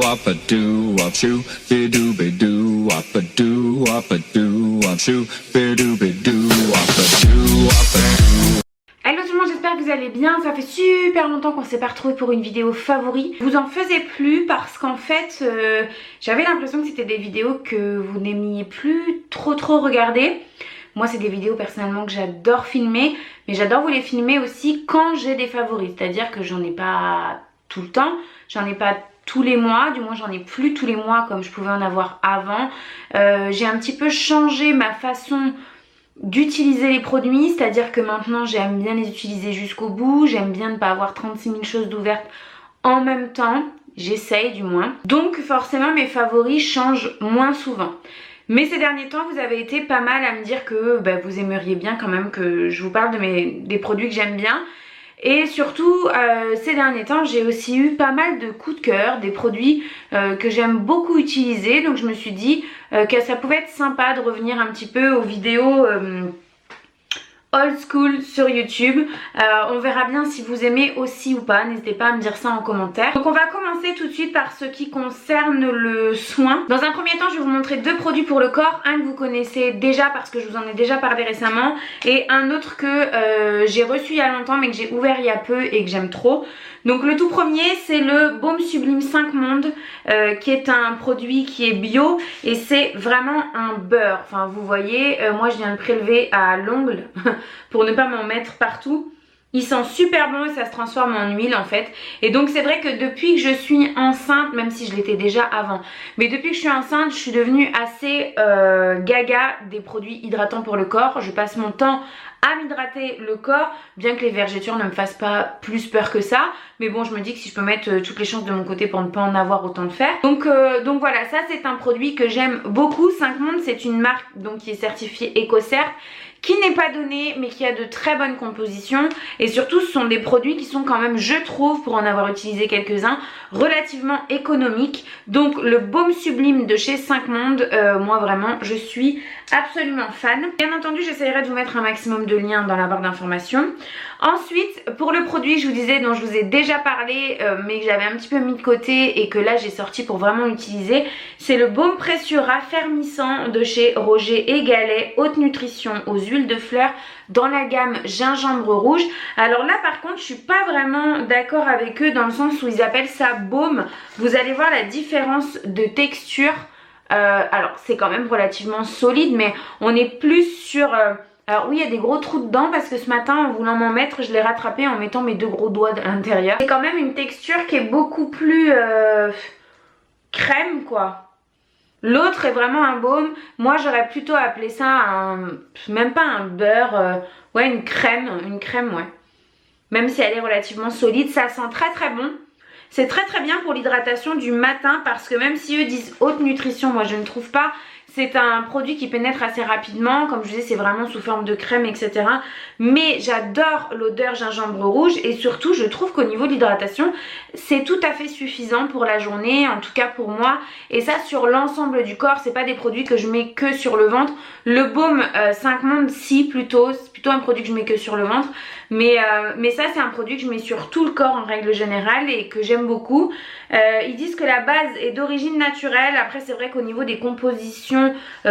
wop a doo wop shoo, bidoo bidoo wop a doo wop a doo wop shoo, bidoo bidoo wop a doo wop a doo. Hello tout le monde, j'espère que vous allez bien. Ça fait super longtemps qu'on s'est pas retrouvés pour une vidéo favori. Vous en faisiez plus parce qu'en fait j'avais l'impression que c'était des vidéos que vous n'aimiez plus trop regarder. Moi c'est des vidéos personnellement que j'adore filmer, mais j'adore vous les filmer aussi quand j'ai des favoris. C'est-à-dire que j'en ai pas tout le temps, j'en ai pas tous les mois, du moins j'en ai plus tous les mois comme je pouvais en avoir avant. J'ai un petit peu changé ma façon d'utiliser les produits, c'est-à-dire que maintenant j'aime bien les utiliser jusqu'au bout, j'aime bien ne pas avoir 36 000 choses d'ouvertes en même temps, j'essaye du moins. Donc forcément mes favoris changent moins souvent. Mais ces derniers temps vous avez été pas mal à me dire que vous aimeriez bien quand même que je vous parle des produits que j'aime bien. Et surtout ces derniers temps j'ai aussi eu pas mal de coups de cœur, des produits que j'aime beaucoup utiliser. Donc je me suis dit que ça pouvait être sympa de revenir un petit peu aux vidéos old school sur YouTube. On verra bien si vous aimez aussi ou pas, n'hésitez pas à me dire ça en commentaire. Donc on va commencer tout de suite par ce qui concerne le soin. Dans un premier temps je vais vous montrer deux produits pour le corps, un que vous connaissez déjà parce que je vous en ai déjà parlé récemment, et un autre que j'ai reçu il y a longtemps mais que j'ai ouvert il y a peu et que j'aime trop. Donc le tout premier c'est le Baume Sublime 5 Mondes qui est un produit qui est bio et c'est vraiment un beurre. Enfin vous voyez, moi je viens le prélever à l'ongle pour ne pas m'en mettre partout. Il sent super bon et ça se transforme en huile en fait. Et donc c'est vrai que depuis que je suis enceinte, même si je l'étais déjà avant, mais depuis que je suis enceinte, je suis devenue assez gaga des produits hydratants pour le corps. Je passe mon temps à m'hydrater le corps, bien que les vergetures ne me fassent pas plus peur que ça. Mais bon, je me dis que si je peux mettre toutes les chances de mon côté pour ne pas en avoir, autant le faire. Donc voilà, ça c'est un produit que j'aime beaucoup. 5 Mondes, c'est une marque donc qui est certifiée EcoCert, qui n'est pas donnée mais qui a de très bonnes compositions, et surtout ce sont des produits qui sont quand même, je trouve, pour en avoir utilisé quelques-uns, relativement économiques. Donc le Baume Sublime de chez 5 Mondes, moi vraiment je suis absolument fan. Bien entendu j'essaierai de vous mettre un maximum de liens dans la barre d'informations. Ensuite pour le produit, je vous disais, dont je vous ai déjà parlé mais que j'avais un petit peu mis de côté et que là j'ai sorti pour vraiment l'utiliser, c'est le Baume Précieux Raffermissant de chez Roger et Gallet, haute nutrition aux huiles de fleurs dans la gamme gingembre rouge. Alors là par contre je suis pas vraiment d'accord avec eux dans le sens où ils appellent ça baume. Vous allez voir la différence de texture. Alors c'est quand même relativement solide, mais on est plus sur... alors oui, il y a des gros trous dedans parce que ce matin en voulant m'en mettre, je l'ai rattrapé en mettant mes deux gros doigts à l'intérieur. C'est quand même une texture qui est beaucoup plus crème quoi. L'autre est vraiment un baume. Moi j'aurais plutôt appelé ça un... même pas un beurre, ouais, une crème ouais. Même si elle est relativement solide, ça sent très bon. C'est très bien pour l'hydratation du matin parce que même si eux disent haute nutrition, moi je ne trouve pas. C'est un produit qui pénètre assez rapidement, comme je disais c'est vraiment sous forme de crème etc. Mais j'adore l'odeur gingembre rouge et surtout je trouve qu'au niveau de l'hydratation c'est tout à fait suffisant pour la journée, en tout cas pour moi. Et ça sur l'ensemble du corps, c'est pas des produits que je mets que sur le ventre. Le Baume 5 Mondes si plutôt, c'est plutôt un produit que je mets que sur le ventre. Mais ça c'est un produit que je mets sur tout le corps en règle générale et que j'aime beaucoup. Ils disent que la base est d'origine naturelle. Après c'est vrai qu'au niveau des compositions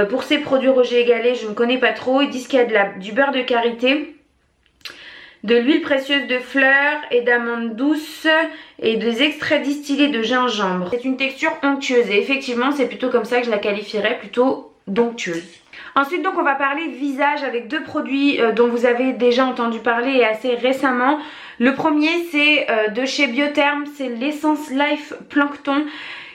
pour ces produits Roger et Gallet je ne connais pas trop. Ils disent qu'il y a du beurre de karité, de l'huile précieuse de fleurs et d'amandes douces et des extraits distillés de gingembre. C'est une texture onctueuse et effectivement c'est plutôt comme ça que je la qualifierais, plutôt donctueuse. Ensuite donc on va parler visage avec deux produits dont vous avez déjà entendu parler et assez récemment. Le premier c'est de chez Biotherm, c'est l'essence Life Plancton.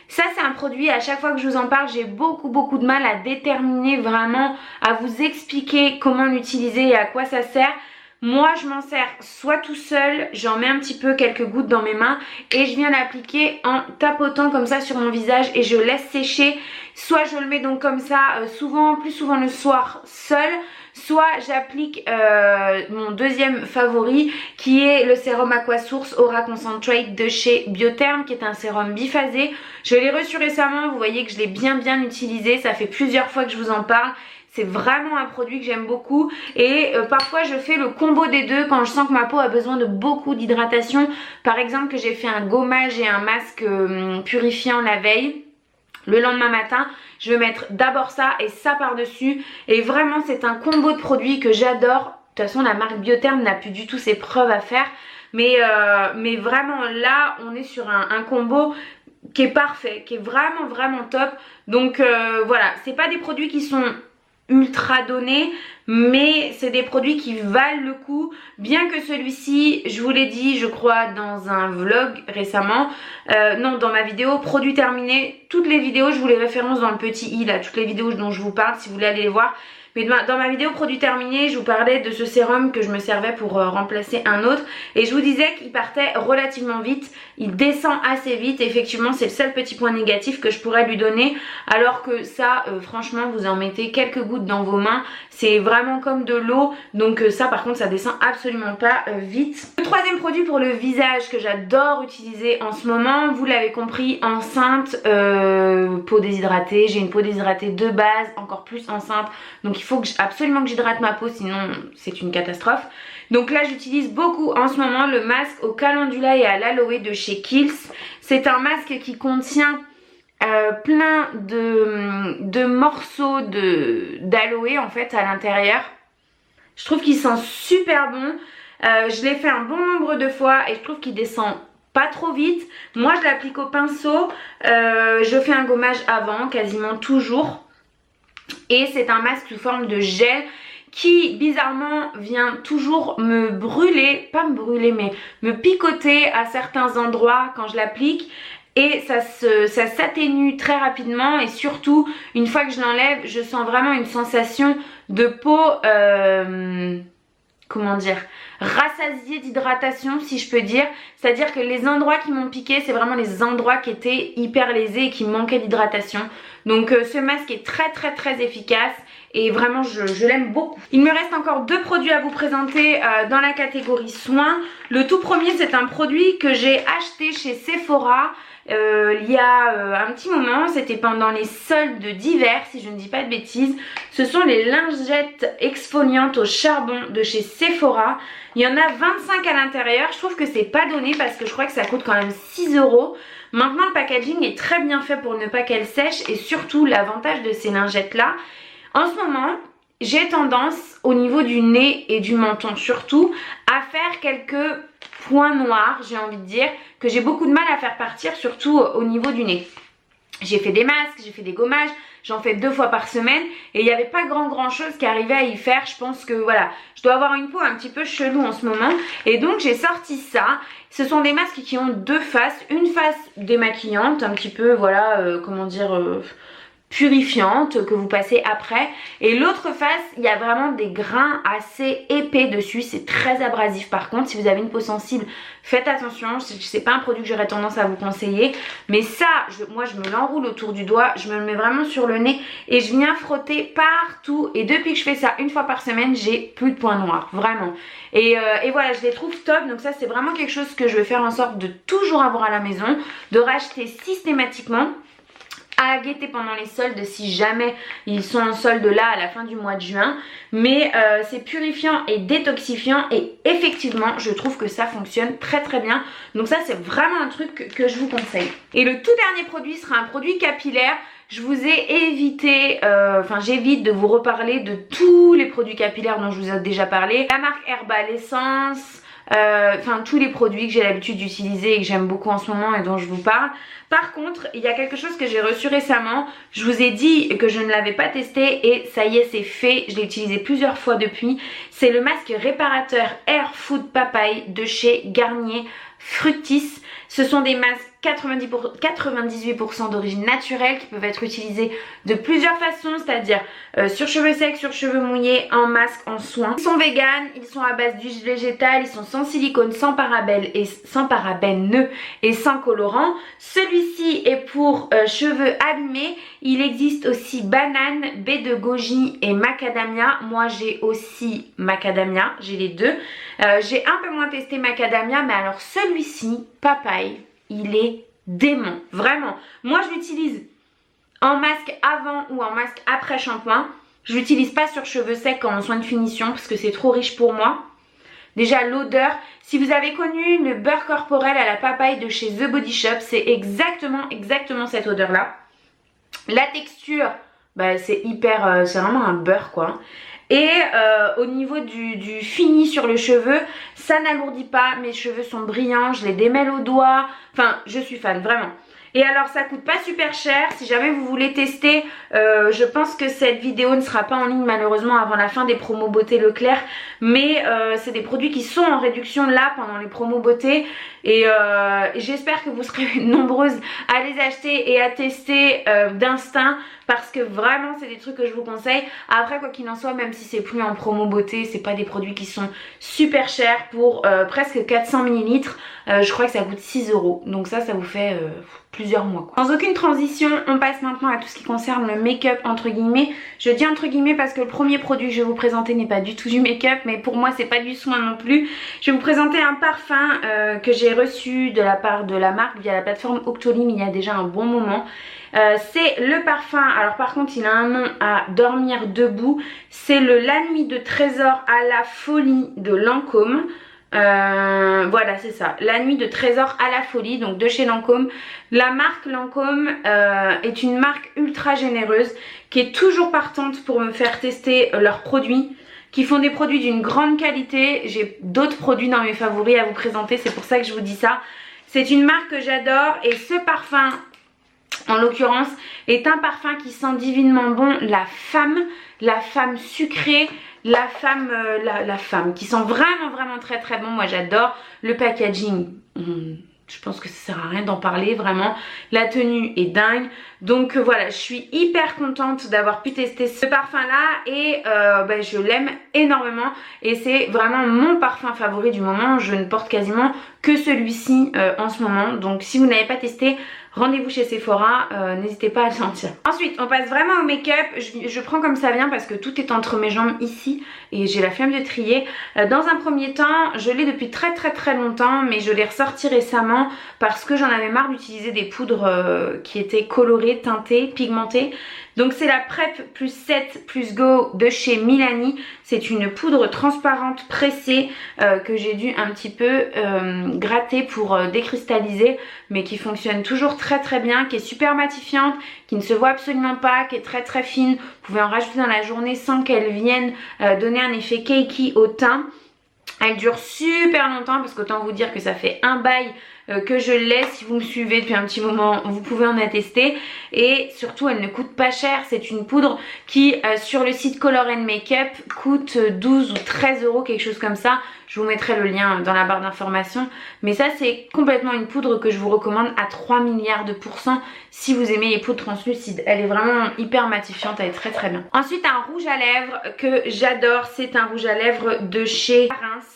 Ça c'est un produit, à chaque fois que je vous en parle j'ai beaucoup de mal à déterminer vraiment, à vous expliquer comment l'utiliser et à quoi ça sert. Moi je m'en sers soit tout seul, j'en mets un petit peu, quelques gouttes dans mes mains et je viens l'appliquer en tapotant comme ça sur mon visage et je laisse sécher. Soit je le mets donc comme ça, plus souvent le soir seul, soit j'applique mon deuxième favori qui est le sérum Aquasource Aura Concentrate de chez Biotherm, qui est un sérum biphasé. Je l'ai reçu récemment, vous voyez que je l'ai bien utilisé, ça fait plusieurs fois que je vous en parle. C'est vraiment un produit que j'aime beaucoup et parfois je fais le combo des deux quand je sens que ma peau a besoin de beaucoup d'hydratation. Par exemple que j'ai fait un gommage et un masque purifiant la veille. Le lendemain matin, je vais mettre d'abord ça et ça par-dessus. Et vraiment, c'est un combo de produits que j'adore. De toute façon, la marque Biotherm n'a plus du tout ses preuves à faire. Mais vraiment, là, on est sur un combo qui est parfait, qui est vraiment top. Donc voilà, c'est pas des produits qui sont ultra donné, mais c'est des produits qui valent le coup, bien que celui-ci, je vous l'ai dit je crois dans un vlog récemment, non, dans ma vidéo produit terminé, toutes les vidéos je vous les référence dans le petit i là, toutes les vidéos dont je vous parle si vous voulez aller les voir. Mais dans ma vidéo produit terminé, je vous parlais de ce sérum que je me servais pour remplacer un autre. Et je vous disais qu'il partait relativement vite. Il descend assez vite. Effectivement, c'est le seul petit point négatif que je pourrais lui donner. Alors que ça, franchement, vous en mettez quelques gouttes dans vos mains. C'est vraiment comme de l'eau. Donc ça, par contre, ça descend absolument pas vite. Le troisième produit pour le visage que j'adore utiliser en ce moment, vous l'avez compris, enceinte, peau déshydratée. J'ai une peau déshydratée de base, encore plus enceinte. Donc il faut absolument que j'hydrate ma peau, sinon c'est une catastrophe. Donc là j'utilise beaucoup en ce moment le masque au calendula et à l'aloe de chez Kiehl's. C'est un masque qui contient plein de morceaux d'aloe en fait à l'intérieur. Je trouve qu'il sent super bon. Je l'ai fait un bon nombre de fois et je trouve qu'il descend pas trop vite. Moi je l'applique au pinceau. Je fais un gommage avant, quasiment toujours. Et c'est un masque sous forme de gel qui bizarrement vient toujours me brûler, pas me brûler mais me picoter à certains endroits quand je l'applique. Et ça s'atténue très rapidement et surtout une fois que je l'enlève je sens vraiment une sensation de peau, comment dire, rassasiée d'hydratation si je peux dire. C'est à dire que les endroits qui m'ont piqué c'est vraiment les endroits qui étaient hyper lésés et qui manquaient d'hydratation. Donc ce masque est très efficace et vraiment je l'aime beaucoup. Il me reste encore deux produits à vous présenter dans la catégorie soins. Le tout premier c'est un produit que j'ai acheté chez Sephora il y a un petit moment, c'était pendant les soldes d'hiver si je ne dis pas de bêtises. Ce sont les lingettes exfoliantes au charbon de chez Sephora. Il y en a 25 à l'intérieur, je trouve que c'est pas donné parce que je crois que ça coûte quand même 6 €. Maintenant le packaging est très bien fait pour ne pas qu'elle sèche et surtout l'avantage de ces lingettes là, en ce moment j'ai tendance au niveau du nez et du menton surtout à faire quelques points noirs, j'ai envie de dire, que j'ai beaucoup de mal à faire partir surtout au niveau du nez. J'ai fait des masques, j'ai fait des gommages, j'en fais 2 fois par semaine et il n'y avait pas grand chose qui arrivait à y faire. Je pense que voilà, je dois avoir une peau un petit peu chelou en ce moment et donc j'ai sorti ça. Ce sont des masques qui ont deux faces, une face démaquillante, un petit peu voilà, comment dire, purifiante que vous passez après et l'autre face il y a vraiment des grains assez épais dessus, c'est très abrasif. Par contre si vous avez une peau sensible faites attention, c'est pas un produit que j'aurais tendance à vous conseiller, mais ça moi je me l'enroule autour du doigt, je me le mets vraiment sur le nez et je viens frotter partout et depuis que je fais ça une fois par semaine j'ai plus de points noirs vraiment et voilà, je les trouve top. Donc ça c'est vraiment quelque chose que je vais faire en sorte de toujours avoir à la maison, de racheter systématiquement, à guetter pendant les soldes si jamais ils sont en solde là à la fin du mois de juin. Mais c'est purifiant et détoxifiant et effectivement je trouve que ça fonctionne très bien. Donc ça c'est vraiment un truc que je vous conseille. Et le tout dernier produit sera un produit capillaire. Je vous ai évité, j'évite de vous reparler de tous les produits capillaires dont je vous ai déjà parlé. La marque Herbal Essence, tous les produits que j'ai l'habitude d'utiliser et que j'aime beaucoup en ce moment et dont je vous parle. Par contre il y a quelque chose que j'ai reçu récemment, je vous ai dit que je ne l'avais pas testé et ça y est c'est fait, je l'ai utilisé plusieurs fois depuis. C'est le masque réparateur Air Food Papaye de chez Garnier Fructis. Ce sont des masques 98% d'origine naturelle qui peuvent être utilisés de plusieurs façons, c'est-à-dire sur cheveux secs, sur cheveux mouillés, en masque, en soins. Ils sont véganes, ils sont à base d'huile végétale, ils sont sans silicone, sans parabènes et sans colorant. Celui-ci est pour cheveux abîmés. Il existe aussi banane, baie de goji et macadamia. Moi j'ai aussi macadamia, j'ai les deux. J'ai un peu moins testé macadamia, mais alors celui-ci, papaye, il est dément, vraiment. Moi je l'utilise en masque avant ou en masque après shampoing. Je l'utilise pas sur cheveux secs en soin de finition parce que c'est trop riche pour moi. Déjà l'odeur, si vous avez connu le beurre corporel à la papaye de chez The Body Shop, c'est exactement cette odeur là. La texture, bah, c'est hyper, c'est vraiment un beurre quoi. Et au niveau du fini sur le cheveu, ça n'alourdit pas, mes cheveux sont brillants, je les démêle au doigt, enfin je suis fan vraiment. Et alors ça coûte pas super cher, si jamais vous voulez tester, je pense que cette vidéo ne sera pas en ligne malheureusement avant la fin des promos beauté Leclerc, mais c'est des produits qui sont en réduction là pendant les promos beauté et j'espère que vous serez nombreuses à les acheter et à tester d'instinct parce que vraiment c'est des trucs que je vous conseille. Après quoi qu'il en soit, même si c'est plus en promo beauté, c'est pas des produits qui sont super chers pour presque 400 ml, je crois que ça coûte 6 €, donc ça vous fait plusieurs mois quoi. Sans aucune transition, on passe maintenant à tout ce qui concerne le make-up entre guillemets. Je dis entre guillemets parce que le premier produit que je vais vous présenter n'est pas du tout du make-up, mais pour moi c'est pas du soin non plus. Je vais vous présenter un parfum que j'ai reçu de la part de la marque via la plateforme Octolim il y a déjà un bon moment. C'est le parfum, alors par contre il a un nom à dormir debout, c'est le La Nuit de Trésor à la folie de Lancôme. Voilà c'est ça, La Nuit de Trésor à la folie, donc de chez Lancôme. La marque Lancôme est une marque ultra généreuse qui est toujours partante pour me faire tester leurs produits, qui font des produits d'une grande qualité. J'ai d'autres produits dans mes favoris à vous présenter, c'est pour ça que je vous dis ça. C'est une marque que j'adore et ce parfum en l'occurrence est un parfum qui sent divinement bon la femme sucrée, la femme qui sent vraiment très bon. Moi j'adore le packaging, je pense que ça sert à rien d'en parler vraiment. La tenue est dingue, donc voilà, je suis hyper contente d'avoir pu tester ce parfum là et je l'aime énormément et c'est vraiment mon parfum favori du moment. Je ne porte quasiment que celui-ci en ce moment, donc si vous n'avez pas testé, rendez-vous chez Sephora, n'hésitez pas à le sentir. Ensuite on passe vraiment au make-up, je prends comme ça vient parce que tout est entre mes jambes ici et j'ai la flemme de trier. Dans un premier temps, je l'ai depuis très longtemps, mais je l'ai ressorti récemment parce que j'en avais marre d'utiliser des poudres qui étaient colorées, teintées, pigmentées. Donc c'est la Prep Plus 7 Plus Go de chez Milani. C'est une poudre transparente pressée que j'ai dû un petit peu gratter pour décristalliser, mais qui fonctionne toujours très bien, qui est super matifiante, qui ne se voit absolument pas, qui est très fine. Vous pouvez en rajouter dans la journée sans qu'elle vienne donner un effet cakey au teint. Elle dure super longtemps parce qu'autant vous dire que ça fait un bail que je laisse. Si vous me suivez depuis un petit moment, vous pouvez en attester. Et surtout elle ne coûte pas cher. C'est une poudre qui sur le site Color & Makeup coûte 12 ou 13 €, quelque chose comme ça. Je vous mettrai le lien dans la barre d'informations. Mais ça c'est complètement une poudre que je vous recommande à 3 milliards de % si vous aimez les poudres translucides. Elle est vraiment hyper matifiante, elle est très bien. Ensuite un rouge à lèvres que j'adore, c'est un rouge à lèvres de chez Reims.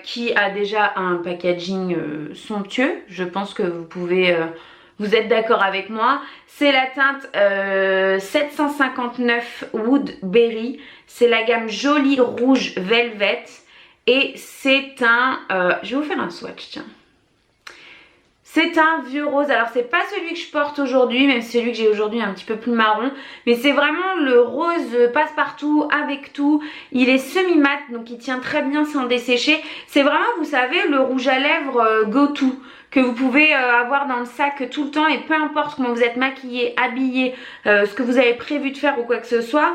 Qui a déjà un packaging somptueux, je pense que vous pouvez, vous êtes d'accord avec moi. C'est la teinte 759 Woodberry, c'est la gamme Jolie Rouge Velvet et c'est un, je vais vous faire un swatch tiens. C'est un vieux rose, alors c'est pas celui que je porte aujourd'hui, même si celui que j'ai aujourd'hui est un petit peu plus marron. Mais c'est vraiment le rose passe-partout avec tout. Il est semi-mat, donc il tient très bien sans dessécher. C'est vraiment, vous savez, le rouge à lèvres go-to que vous pouvez avoir dans le sac tout le temps. Et peu importe comment vous êtes maquillé, habillé, ce que vous avez prévu de faire ou quoi que ce soit,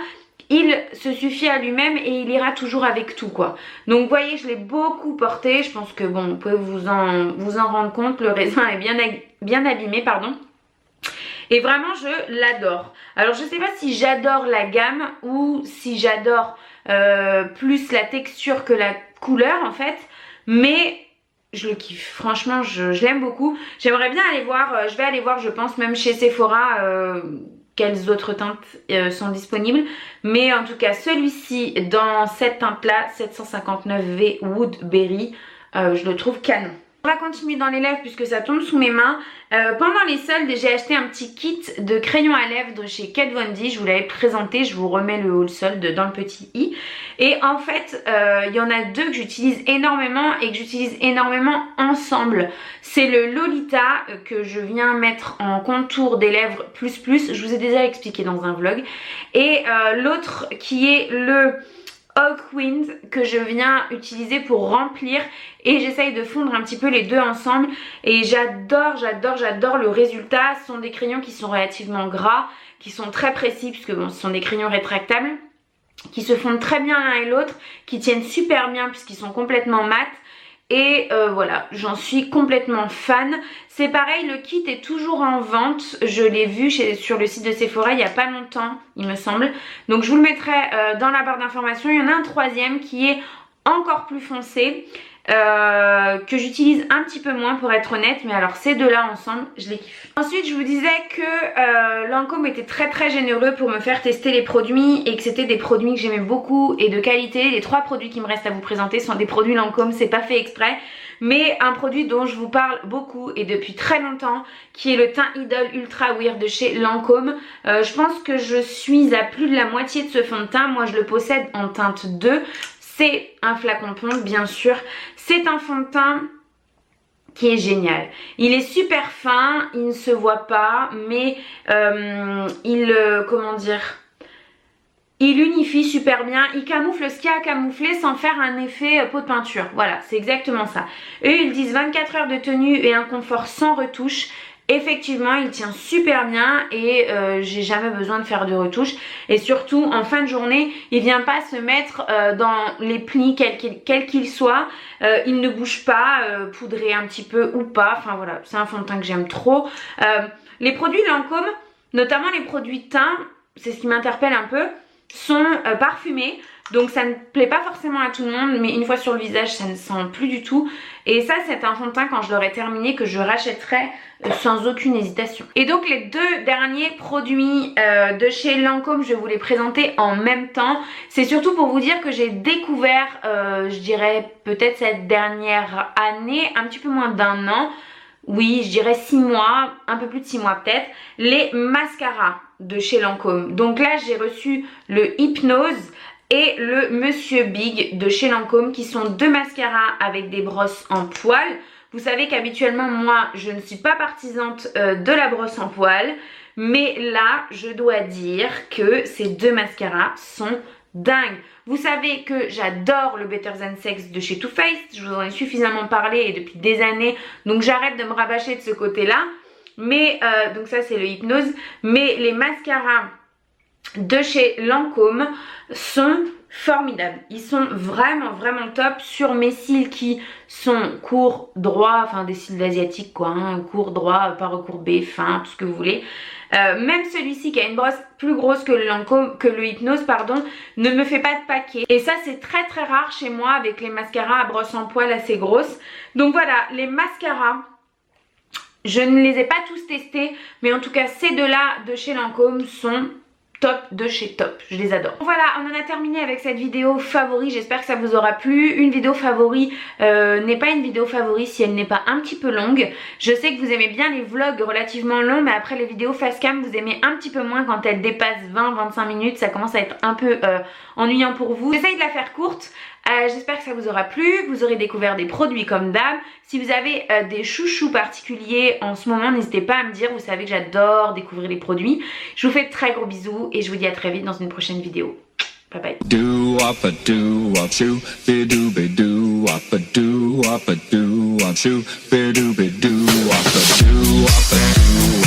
il se suffit à lui-même et il ira toujours avec tout quoi. Donc vous voyez, je l'ai beaucoup porté, je pense que bon, vous pouvez vous en rendre compte, le raisin est bien abîmé pardon. Et vraiment je l'adore. Alors je sais pas si j'adore la gamme ou si j'adore plus la texture que la couleur en fait, mais je le kiffe. Franchement, je l'aime beaucoup. J'aimerais bien aller voir, je vais aller voir, je pense, même chez Sephora, quelles autres teintes sont disponibles. Mais en tout cas, celui-ci, dans cette teinte-là, 759V Woodberry, je le trouve canon. On va continuer dans les lèvres puisque ça tombe sous mes mains. Pendant les soldes, j'ai acheté un petit kit de crayons à lèvres chez Kat Von D. Je vous l'avais présenté, je vous remets le haul solde dans le petit i. Et en fait, il y en a deux que j'utilise énormément et que j'utilise énormément ensemble. C'est le Lolita que je viens mettre en contour des lèvres plus. Je vous ai déjà expliqué dans un vlog. Et l'autre qui est le Hawkwind que je viens utiliser pour remplir, et j'essaye de fondre un petit peu les deux ensemble et j'adore le résultat. Ce sont des crayons qui sont relativement gras, qui sont très précis puisque bon, ce sont des crayons rétractables, qui se fondent très bien l'un et l'autre, qui tiennent super bien puisqu'ils sont complètement mat. Et voilà, j'en suis complètement fan. C'est pareil, le kit est toujours en vente. Je l'ai vu sur le site de Sephora il n'y a pas longtemps, il me semble. Donc je vous le mettrai dans la barre d'informations. Il y en a un troisième qui est encore plus foncé, que j'utilise un petit peu moins pour être honnête. Mais alors ces deux-là ensemble, je les kiffe. Ensuite, je vous disais que Lancôme était très généreux pour me faire tester les produits et que c'était des produits que j'aimais beaucoup et de qualité. Les trois produits qui me restent à vous présenter sont des produits Lancôme, c'est pas fait exprès. Mais un produit dont je vous parle beaucoup et depuis très longtemps, qui est le teint Idol Ultra Wear de chez Lancôme. Je pense que je suis à plus de la moitié de ce fond de teint. Moi, je le possède en teinte 2. C'est un flacon pompe, bien sûr. C'est un fond de teint qui est génial. Il est super fin, il ne se voit pas, mais comment dire, il unifie super bien, il camoufle ce qu'il y a à camoufler sans faire un effet pot de peinture. Voilà, c'est exactement ça. Eux, ils disent 24 heures de tenue et un confort sans retouche. Effectivement, il tient super bien et j'ai jamais besoin de faire de retouches. Et surtout, en fin de journée, il vient pas se mettre dans les plis quels qu'ils soient. Il ne bouge pas, poudré un petit peu ou pas. Enfin voilà, c'est un fond de teint que j'aime trop. Les produits Lancôme, notamment les produits teint, c'est ce qui m'interpelle un peu, sont parfumés. Donc ça ne plaît pas forcément à tout le monde, mais une fois sur le visage, ça ne sent plus du tout. Et ça, c'est un fond de teint quand je l'aurai terminé que je rachèterai sans aucune hésitation. Et donc les deux derniers produits de chez Lancôme, je vais vous les présenter en même temps. C'est surtout pour vous dire que j'ai découvert, je dirais peut-être cette dernière année, un petit peu moins d'un an, oui, je dirais 6 mois, un peu plus de 6 mois peut-être, les mascaras de chez Lancôme. Donc là, j'ai reçu le Hypnose et le Monsieur Big de chez Lancôme, qui sont deux mascaras avec des brosses en poil. Vous savez qu'habituellement, moi, je ne suis pas partisante de la brosse en poil, mais là, je dois dire que ces deux mascaras sont dingues. Vous savez que j'adore le Better Than Sex de chez Too Faced, je vous en ai suffisamment parlé et depuis des années, donc j'arrête de me rabâcher de ce côté-là. Mais donc ça, c'est le Hypnose, mais les mascaras de chez Lancôme sont formidables. Ils sont vraiment top sur mes cils qui sont courts, droits, enfin des cils asiatiques quoi, hein, court, droit, pas recourbé, fin, tout ce que vous voulez. Même celui-ci qui a une brosse plus grosse que le Lancôme, que le Hypnose, pardon, ne me fait pas de paquet. Et ça, c'est très rare chez moi avec les mascaras à brosse en poil assez grosses. Donc voilà, les mascaras, je ne les ai pas tous testés, mais en tout cas, ces deux-là de chez Lancôme sont top de chez top, je les adore. Voilà, on en a terminé avec cette vidéo favori, j'espère que ça vous aura plu. Une vidéo favori n'est pas une vidéo favori si elle n'est pas un petit peu longue. Je sais que vous aimez bien les vlogs relativement longs, mais après les vidéos face cam, vous aimez un petit peu moins quand elles dépassent 20-25 minutes, ça commence à être un peu ennuyant pour vous. J'essaye de la faire courte. J'espère que ça vous aura plu, que vous aurez découvert des produits comme d'hab. Si vous avez des chouchous particuliers en ce moment, n'hésitez pas à me dire, vous savez que j'adore découvrir les produits. Je vous fais de très gros bisous et je vous dis à très vite dans une prochaine vidéo. Bye bye. Do up a do up shoo be do up a do up a do up shoo be do up a do up a do